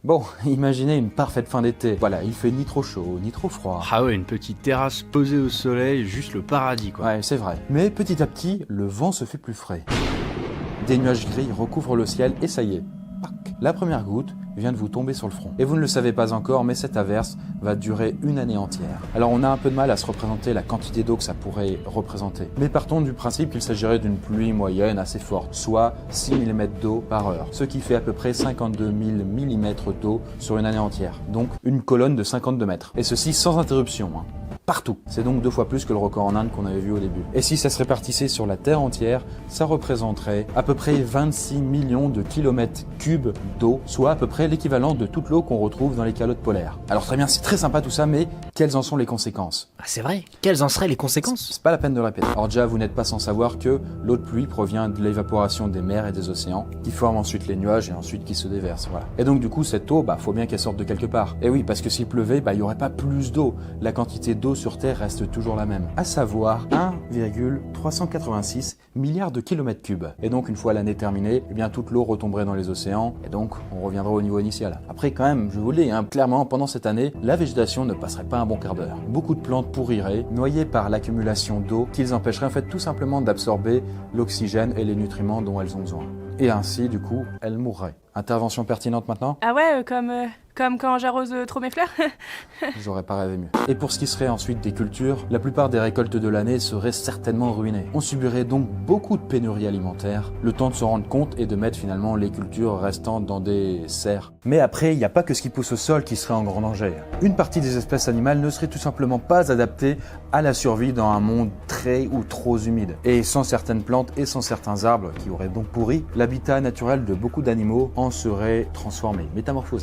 Bon, imaginez une parfaite fin d'été. Voilà, il fait ni trop chaud, ni trop froid. Ah ouais, une petite terrasse posée au soleil, juste le paradis quoi. Ouais, c'est vrai. Mais petit à petit, le vent se fait plus frais. Des nuages gris recouvrent le ciel et ça y est, pac, la première goutte vient de vous tomber sur le front. Et vous ne le savez pas encore, mais cette averse va durer une année entière. Alors on a un peu de mal à se représenter la quantité d'eau que ça pourrait représenter. Mais partons du principe qu'il s'agirait d'une pluie moyenne assez forte, soit 6 mm d'eau par heure, ce qui fait à peu près 52 000 mm d'eau sur une année entière. Donc une colonne de 52 mètres. Et ceci sans interruption. Partout. C'est donc 2 fois plus que le record en Inde qu'on avait vu au début. Et si ça se répartissait sur la Terre entière, ça représenterait à peu près 26 millions de kilomètres cubes d'eau, soit à peu près l'équivalent de toute l'eau qu'on retrouve dans les calottes polaires. Alors très bien, c'est très sympa tout ça, mais quelles en sont les conséquences? Ah, c'est vrai. Quelles en seraient les conséquences? C'est pas la peine de le répéter. Alors déjà, vous n'êtes pas sans savoir que l'eau de pluie provient de l'évaporation des mers et des océans, qui forment ensuite les nuages et ensuite qui se déversent. Voilà. Et donc du coup, cette eau, faut bien qu'elle sorte de quelque part. Et oui, parce que s'il pleuvait, il n'y aurait pas plus d'eau. La quantité d'eau sur Terre reste toujours la même, à savoir 1,386 milliards de kilomètres cubes. Et donc une fois l'année terminée, eh bien toute l'eau retomberait dans les océans et donc on reviendra au niveau initial. Après quand même, je vous le dis, clairement pendant cette année, la végétation ne passerait pas un bon quart d'heure. Beaucoup de plantes pourriraient, noyées par l'accumulation d'eau qu'ils empêcheraient en fait tout simplement d'absorber l'oxygène et les nutriments dont elles ont besoin. Et ainsi, du coup, elles mourraient. Intervention pertinente maintenant? Ah ouais, comme quand j'arrose trop mes fleurs. J'aurais pas rêvé mieux. Et pour ce qui serait ensuite des cultures, la plupart des récoltes de l'année seraient certainement ruinées. On subirait donc beaucoup de pénuries alimentaires, le temps de se rendre compte et de mettre finalement les cultures restantes dans des serres. Mais après, il n'y a pas que ce qui pousse au sol qui serait en grand danger. Une partie des espèces animales ne serait tout simplement pas adaptée à la survie dans un monde très ou trop humide. Et sans certaines plantes et sans certains arbres qui auraient donc pourri, l'habitat naturel de beaucoup d'animaux en serait transformé, métamorphosé.